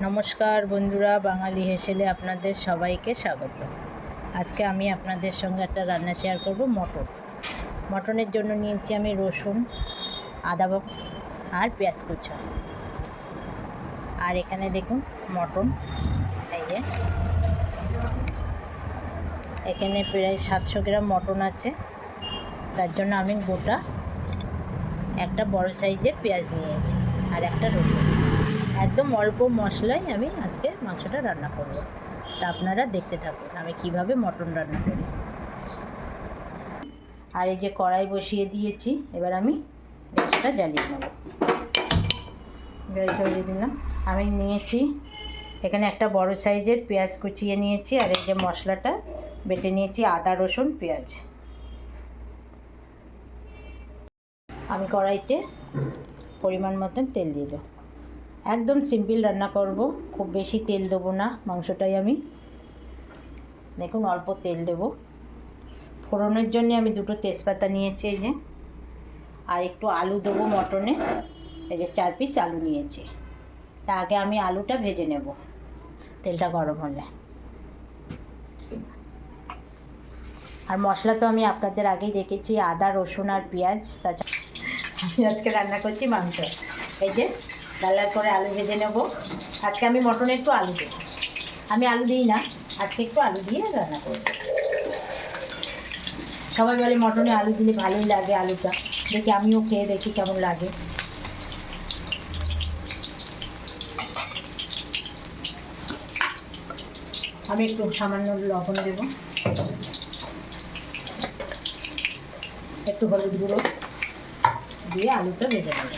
নমস্কার বন্ধুরা, বাঙালি হেসেলে আপনাদের সবাইকে স্বাগত। আজকে আমি আপনাদের সঙ্গে একটা রান্না শেয়ার করব। মটনের জন্য নিয়েছি আমি রসুন, আদা আর পেঁয়াজ কুচা। আর এখানে দেখুন মটন, এই যে এখানে প্রায় 700 গ্রাম মটন আছে। তার জন্য আমি গোটা একটা বড় সাইজের পেঁয়াজ নিয়েছি আর একটা রসুন। একদম অল্প মশলায় আমি আজকে মাংসটা রান্না করব। তা আপনারা দেখতে থাকুন আমি কিভাবে মটন রান্না করি। আর এই যে কড়াই বসিয়ে দিয়েছি, এবার আমি গ্যাসটা জ্বালিয়ে নেব। গ্যাস জ্বালিয়ে দিলাম। আমি নিয়েছি এখানে একটা বড় সাইজের পেঁয়াজ কুচিয়ে নিয়েছি, আর এই যে মশলাটা বেটে নিয়েছি, আদা রসুন পেঁয়াজ। আমি কড়াইতে পরিমাণ মতন তেল দিয়ে দেবো। একদম সিম্পল রান্না করব, খুব বেশি তেল দেবো না মাংসটাই। আমি দেখুন অল্প তেল দেব। ফোড়নের জন্য আমি 2টো তেজপাতা নিয়েছি, এই যে, আর একটু আলু দেবো মটনে। এই যে 4 পিস আলু নিয়েছি। তা আগে আমি আলুটা ভেজে নেব তেলটা গরম হলে। আর মশলা তো আমি আপনাদের আগেই দেখেছি, আদা রসুন আর পেঁয়াজ। তাছাড়া আমি আজকে রান্না করছি মাংস। এই যে লাল করে আলু ভেজে নেব। আজকে আমি মটনে একটু আলু দেবো। আমি আলু দিই না, আজকে একটু আলু দিয়ে রান্না করব। সবাই বলে মটনে আলু দিলে ভালোই লাগে আলুটা, দেখি আমিও খেয়ে দেখি কেমন লাগে। আমি একটু সামান্য লবণ দেব, একটু হলুদ গুঁড়ো দিয়ে আলুটা ভেজে নেব।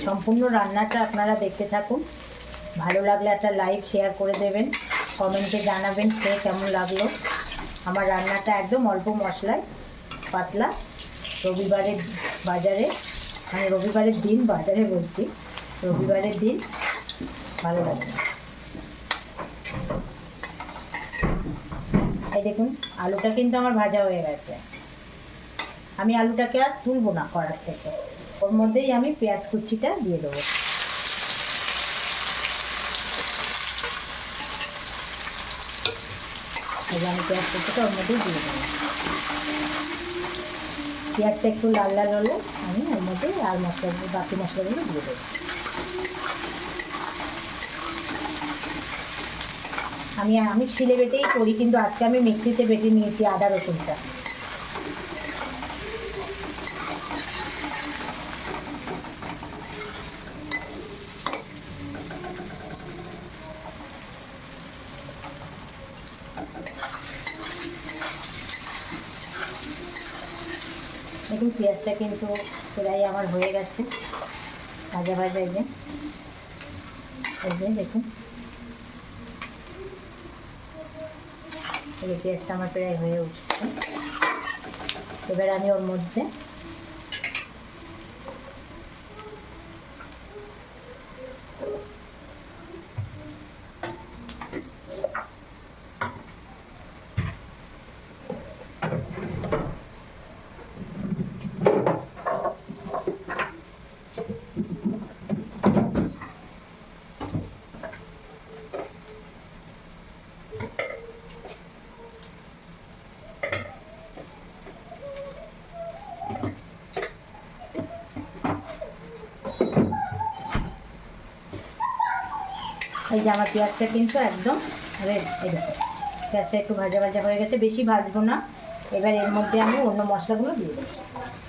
সম্পূর্ণ রান্নাটা আপনারা দেখতে থাকুন। ভালো লাগলে একটা লাইক শেয়ার করে দেবেন, কমেন্টে জানাবেন খেয়ে কেমন লাগলো। আমার রান্নাটা একদম অল্প মশলায় পাতলা। রবিবারের বাজারে, মানে রবিবারের দিন বাজারে বলছি, রবিবারের দিন ভালো লাগে। এই দেখুন আলুটা কিন্তু আমার ভাজা হয়ে গেছে। আমি আলুটাকে আর তুলবো না কড়ার থেকে, ওর মধ্যেই আমি পেঁয়াজ কুচিটা দিয়ে দেবো। আমি পেঁয়াজ কুচিটা ওর মধ্যেই দিয়ে দেবো। পেঁয়াজটা একটু লাল লাল হলে আমি ওর মধ্যে আর মশলাগুলো, বাকি মশলাগুলো দিয়ে দেবো। আমি শিলে বেটেই করি, কিন্তু আজকে আমি মিক্সিতে বেটে নিয়েছি আদা রসুনটা। দেখুন পেঁয়াজটা কিন্তু প্রায় আমার হয়ে গেছে ভাজা ভাজা। এই যে দেখুন এই পেঁয়াজটা আমার প্রায় হয়ে উঠছে। এবার আমি ওর মধ্যে এই যে আমার পেঁয়াজটা কিন্তু একদম রেড। এই দেখো পেঁয়াজটা একটু ভাজা ভাজা হয়ে গেছে, বেশি ভাজবো না। এবার এর মধ্যে আমি অন্য মশলাগুলো দিয়ে দেবো।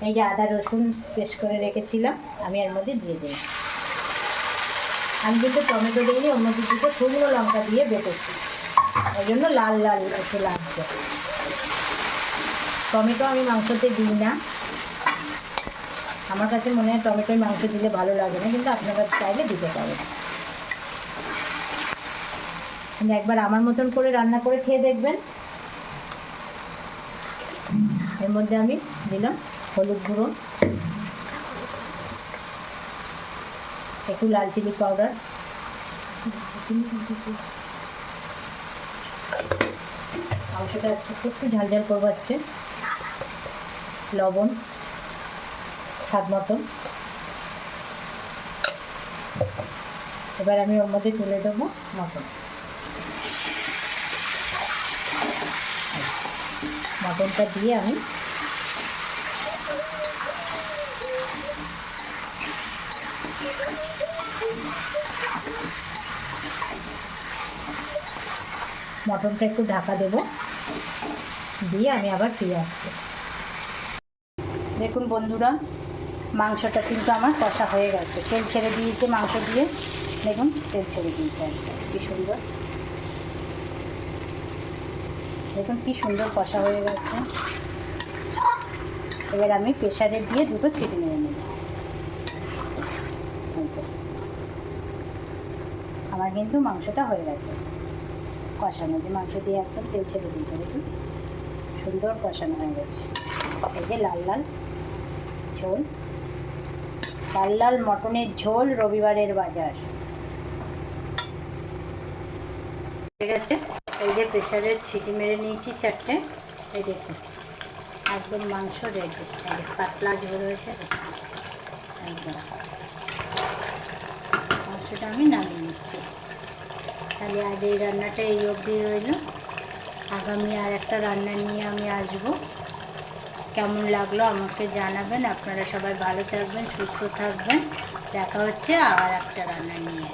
এই যে আদা রসুন পেস্ট করে রেখেছিলাম আমি এর মধ্যে দিয়ে দিই। আমি কিন্তু টমেটো দিইনি, ওর মধ্যে দুটো শুকনো লঙ্কা দিয়ে বেটেছি, ওই জন্য লাল লাল একটু লাগছে। টমেটো আমি মাংসতে দিই না, আমার কাছে মনে হয় টমেটোয় মাংস দিলে ভালো লাগে না, কিন্তু আপনারা চাইলে দিতে পারেন। একবার আমার মতন করে রান্না করে খেয়ে দেখবেন। এর মধ্যে আমি দিলাম হলুদ গুঁড়ো, একটু লাল চিলি পাউডার, মাংসটা একটু ঝাল ঝাল করবো আজকে, লবণ, স্বাদ মতন। এবার আমি ওর মধ্যে তুলে দেবো মটন। মটনটা দিয়ে আমি মটনটা একটু ঢাকা দেব, দিয়ে আমি আবার ফিরে আসছি। দেখুন বন্ধুরা, মাংসটা কিন্তু আমার কষা হয়ে গেছে, তেল ছেড়ে দিয়েছে মাংস দিয়ে। দেখুন তেল ছেড়ে দিয়েছে, কী সুন্দর, দেখুন কী সুন্দর কষা হয়ে গেছে। এবার আমি প্রেসারে দিয়ে দুটো সিটি মেরে নেব। আমার কিন্তু মাংসটা হয়ে গেছে কষানো, যে মাংস দিয়ে একদম তেল ছেড়ে দিয়েছে। দেখুন সুন্দর কষানো হয়ে গেছে। এই যে লাল লাল ঝোল, লাল লাল মটনের ঝোল, রবিবারের বাজার হয়ে গেছে। এই যে প্রেসারে সিটি মেরে নিয়েছি 4টে। এই দেখুন একদম মাংস রেডি, পাতলা ঝোল হয়েছে একদম। মাংসটা আমি নামিয়ে নিচ্ছি। তাহলে আজ এই রান্নাটা এই অবধি রইল। আগামী আর একটা রান্না নিয়ে আমি আসবো। কেমন লাগলো আমাকে জানাবেন। আপনারা সবাই ভালো থাকবেন, সুস্থ থাকবেন। দেখা হচ্ছে আর একটা রান্না নিয়ে।